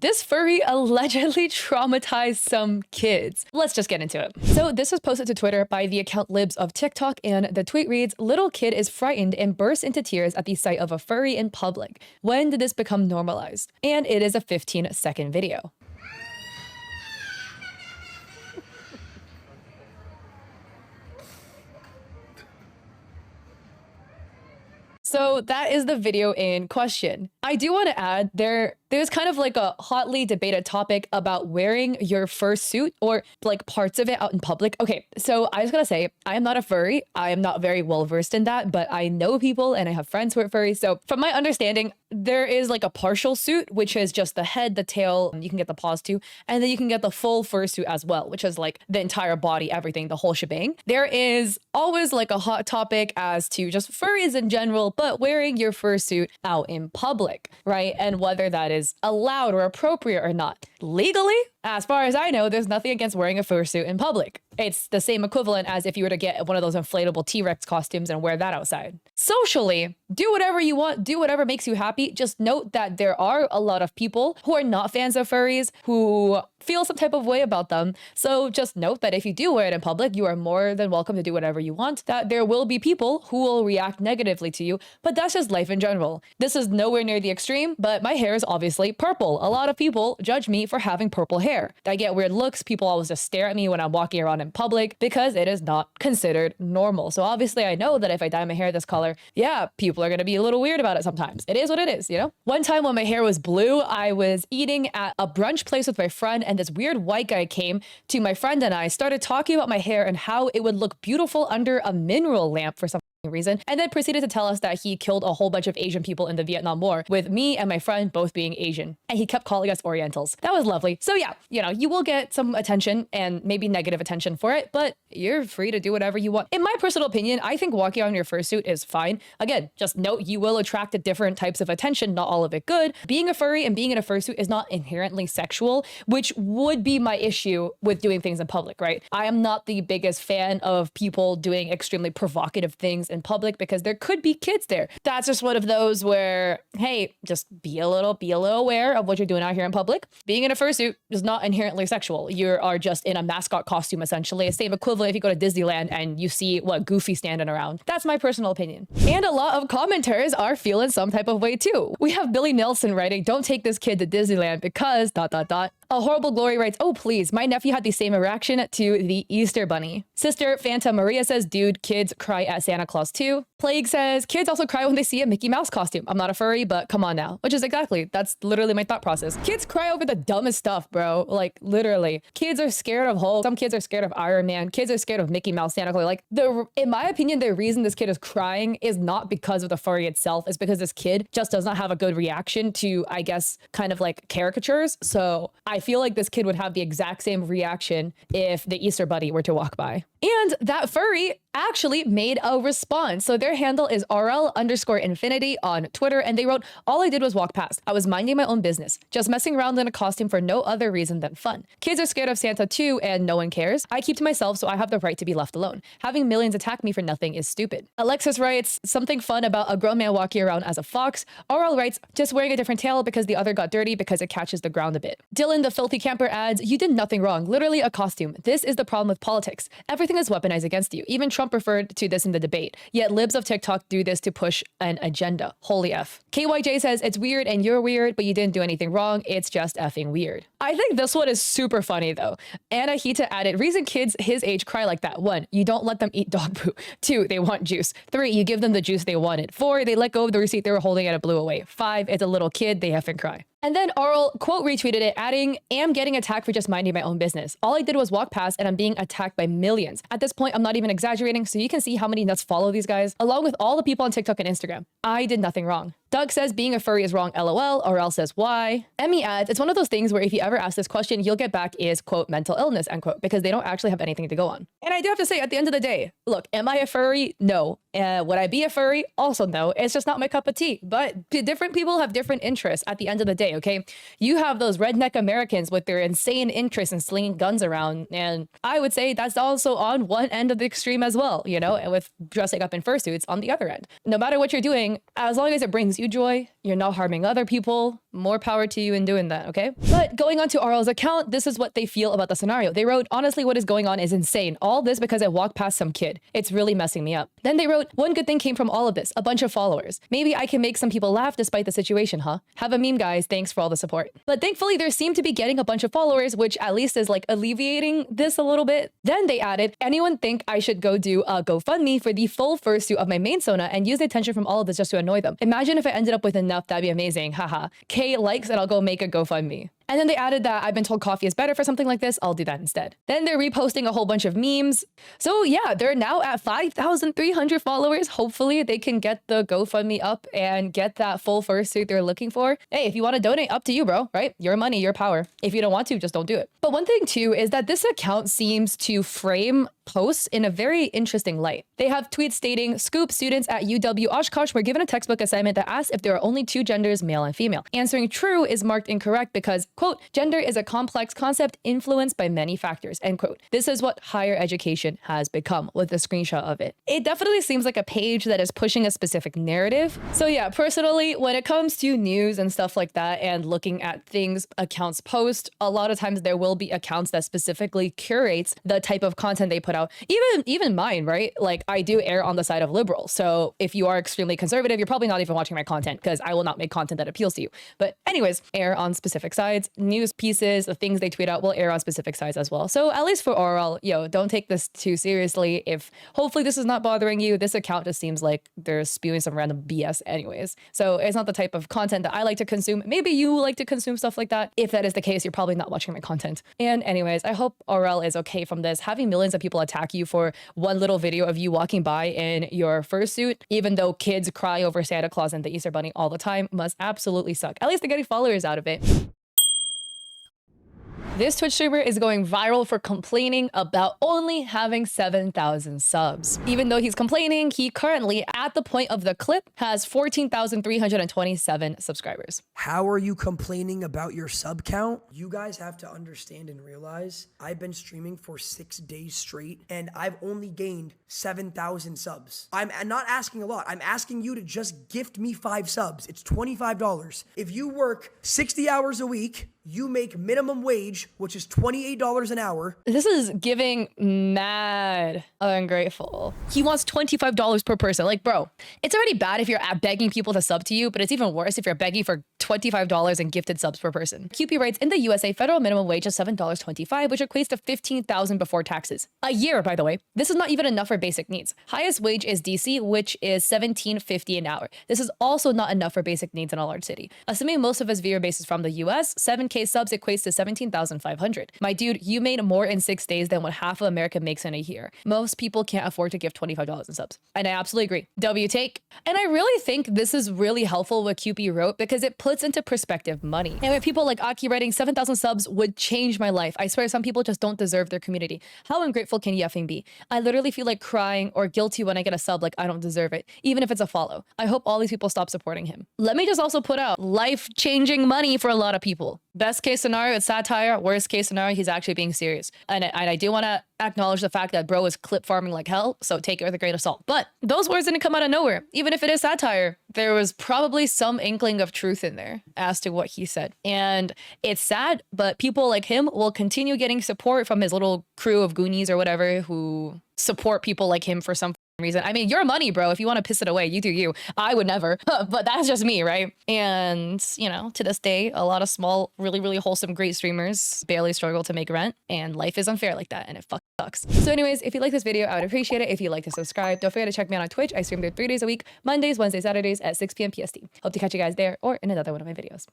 This furry allegedly traumatized some kids. Let's just get into it. So this was posted to Twitter by the account Libs of TikTok, and the tweet reads, "Little kid is frightened and bursts into tears at the sight of a furry in public. When did this become normalized?" And it is a 15-second video. So that is the video in question. I do want to add there's kind of like a hotly debated topic about wearing your fursuit or like parts of it out in public. Okay, so I just gotta say, I am not a furry. I am not very well versed in that, but I know people and I have friends who are furries. So from my understanding, there is like a partial suit, which is just the head, the tail, you can get the paws too, and then you can get the full fursuit as well, which is like the entire body, everything, the whole shebang. There is always like a hot topic as to just furries in general, but wearing your fursuit out in public, right? And whether that is allowed or appropriate or not. Legally, as far as I know, there's nothing against wearing a fursuit in public. It's the same equivalent as if you were to get one of those inflatable T-Rex costumes and wear that outside. Socially, do whatever you want, do whatever makes you happy. Just note that there are a lot of people who are not fans of furries who feel some type of way about them. So just note that if you do wear it in public, you are more than welcome to do whatever you want. That there will be people who will react negatively to you, but that's just life in general. This is nowhere near the extreme, but my hair is obviously purple. A lot of people judge me for having purple hair. I get weird looks. People always just stare at me when I'm walking around in public because it is not considered normal. So obviously I know that if I dye my hair this color, yeah, people are going to be a little weird about it sometimes. It is what it is, you know? One time when my hair was blue, I was eating at a brunch place with my friend, and this weird white guy came to my friend and I started talking about my hair and how it would look beautiful under a mineral lamp for some reason, and then proceeded to tell us that he killed a whole bunch of Asian people in the Vietnam War, with me and my friend both being Asian, and he kept calling us Orientals. That was lovely. So yeah, you know, you will get some attention and maybe negative attention for it, but you're free to do whatever you want. In my personal opinion, I think walking on your fursuit is fine. Again, just note you will attract different types of attention, not all of it good. Being a furry and being in a fursuit is not inherently sexual, which would be my issue with doing things in public, right? I am not the biggest fan of people doing extremely provocative things in public because there could be kids there. That's just one of those where, hey, just be a little aware of what you're doing out here in public. Being in a fursuit is not inherently sexual. You are just in a mascot costume, essentially. Same equivalent if you go to Disneyland and you see what Goofy standing around. That's my personal opinion. And a lot of commenters are feeling some type of way too. We have Billy Nelson writing, "Don't take this kid to Disneyland because ... A Horrible Glory writes, "Oh please, my nephew had the same reaction to the Easter Bunny." Sister Fanta Maria says, "Dude, kids cry at Santa Claus too." Plague says, "Kids also cry when they see a Mickey Mouse costume. I'm not a furry, but come on now." Which is exactly, that's literally my thought process. Kids cry over the dumbest stuff, bro. Like literally. Kids are scared of Hulk. Some kids are scared of Iron Man. Kids are scared of Mickey Mouse, Santa Claus. Like in my opinion, the reason this kid is crying is not because of the furry itself. It's because this kid just does not have a good reaction to, I guess, kind of like caricatures. So I feel like this kid would have the exact same reaction if the Easter Bunny were to walk by. And that furry actually made a response. So their handle is RL_infinity on Twitter, and they wrote, "All I did was walk past. I was minding my own business, just messing around in a costume for no other reason than fun. Kids are scared of Santa too, and no one cares. I keep to myself, so I have the right to be left alone. Having millions attack me for nothing is stupid." Alexis writes, "Something fun about a grown man walking around as a fox." RL writes, "Just wearing a different tail because the other got dirty because it catches the ground a bit." Dylan the Filthy Camper adds, "You did nothing wrong. Literally a costume. This is the problem with politics. Everything is weaponized against you. Even Trump referred to this in the debate. Yet libs of TikTok do this to push an agenda. Holy F." KYJ says, "It's weird and you're weird, but you didn't do anything wrong. It's just effing weird." I think this one is super funny though. Anahita added, "Reason kids his age cry like that. 1, you don't let them eat dog poo. 2, they want juice. 3, you give them the juice they wanted. 4, they let go of the receipt they were holding and it blew away. 5, it's a little kid, they effing cry." And then Arl quote retweeted it, adding, "Am getting attacked for just minding my own business. All I did was walk past and I'm being attacked by millions. At this point, I'm not even exaggerating, so you can see how many nuts follow these guys, along with all the people on TikTok and Instagram. I did nothing wrong." Doug says, "Being a furry is wrong, LOL." Arl says, "Why?" Emmy adds, "It's one of those things where if you ever ask this question, you'll get back is, quote, mental illness, end quote, because they don't actually have anything to go on." And I do have to say, at the end of the day, look, am I a furry? No. Would I be a furry? Also no. It's just not my cup of tea. But different people have different interests at the end of the day, okay? You have those redneck Americans with their insane interest in slinging guns around, and I would say that's also on one end of the extreme as well, you know, and with dressing up in fursuits on the other end. No matter what you're doing, as long as it brings you joy, You're not harming other people. More power to you in doing that, okay? But going on to RL's account, this is what they feel about the scenario. They wrote, honestly, what is going on is insane. All this because I walked past some kid. It's really messing me up. Then they wrote, one good thing came from all of this, a bunch of followers. Maybe I can make some people laugh despite the situation, huh? Have a meme, guys. Thanks for all the support. But thankfully, there seem to be getting a bunch of followers, which at least is like alleviating this a little bit. Then they added, anyone think I should go do a GoFundMe for the full fursuit of my main Sona and use the attention from all of this just to annoy them? Imagine if I ended up with enough, that'd be amazing. Haha. K likes and I'll go make a GoFundMe. And then they added that I've been told coffee is better for something like this. I'll do that instead. Then they're reposting a whole bunch of memes. So yeah, they're now at 5,300 followers. Hopefully they can get the GoFundMe up and get that full fursuit they're looking for. Hey, if you want to donate, up to you, bro, right? Your money, your power. If you don't want to, just don't do it. But one thing too is that this account seems to frame posts in a very interesting light. They have tweets stating, Scoop, students at UW Oshkosh were given a textbook assignment that asks if there are only two genders, male and female. Answering true is marked incorrect because, quote, gender is a complex concept influenced by many factors, end quote. This is what higher education has become, with a screenshot of it. It definitely seems like a page that is pushing a specific narrative. So yeah, personally, when it comes to news and stuff like that and looking at things accounts post, a lot of times there will be accounts that specifically curates the type of content they put out. Even mine, right? Like I do err on the side of liberal. So if you are extremely conservative, you're probably not even watching my content because I will not make content that appeals to you. But anyways, err on specific sides. News pieces, the things they tweet out will err on specific sides as well. So at least for oral, yo, don't take this too seriously. If hopefully this is not bothering you, this account just seems like they're spewing some random BS anyways. So it's not the type of content that I like to consume. Maybe you like to consume stuff like that. If that is the case, you're probably not watching my content. And anyways, I hope oral is okay from this. Having millions of people attack you for one little video of you walking by in your fursuit, even though kids cry over Santa Claus and the Easter Bunny all the time, must absolutely suck. At least they're getting followers out of it. This Twitch streamer is going viral for complaining about only having 7,000 subs. Even though he's complaining, he currently, at the point of the clip, has 14,327 subscribers. How are you complaining about your sub count? You guys have to understand and realize I've been streaming for 6 days straight and I've only gained 7,000 subs. I'm not asking a lot. I'm asking you to just gift me 5 subs. It's $25. If you work 60 hours a week, you make minimum wage, which is $28 an hour. This is giving mad ungrateful. He wants $25 per person. Like, bro, it's already bad if you're begging people to sub to you, but it's even worse if you're begging for $25 in gifted subs per person. QP writes, in the USA, federal minimum wage is $7.25, which equates to $15,000 before taxes. A year, by the way. This is not even enough for basic needs. Highest wage is DC, which is $17.50 an hour. This is also not enough for basic needs in a large city. Assuming most of his viewer base is from the US, 7K subs equates to $17,500. My dude, you made more in 6 days than what half of America makes in a year. Most people can't afford to give $25 in subs. And I absolutely agree. W take. And I really think this is really helpful what QP wrote because it puts into perspective money. And with people like Aki writing 7,000 subs would change my life. I swear some people just don't deserve their community. How ungrateful can you effing be? I literally feel like crying or guilty when I get a sub like I don't deserve it, even if it's a follow. I hope all these people stop supporting him. Let me just also put out life-changing money for a lot of people. Best case scenario, it's satire. Worst case scenario, he's actually being serious. And I do want to acknowledge the fact that bro is clip farming like hell, so take it with a grain of salt. But those words didn't come out of nowhere. Even if it is satire, there was probably some inkling of truth in there as to what he said. And it's sad, but people like him will continue getting support from his little crew of Goonies or whatever who support people like him for some reason. I mean, your money, bro. If you want to piss it away, you do you. I would never, but that's just me, right? And, you know, to this day, a lot of small, really, really wholesome, great streamers barely struggle to make rent, and life is unfair like that, and it sucks. So anyways, if you like this video, I would appreciate it if you'd like to subscribe. Don't forget to check me out on Twitch. I stream there 3 days a week, Mondays, Wednesdays, Saturdays at 6 p.m. PST. Hope to catch you guys there or in another one of my videos.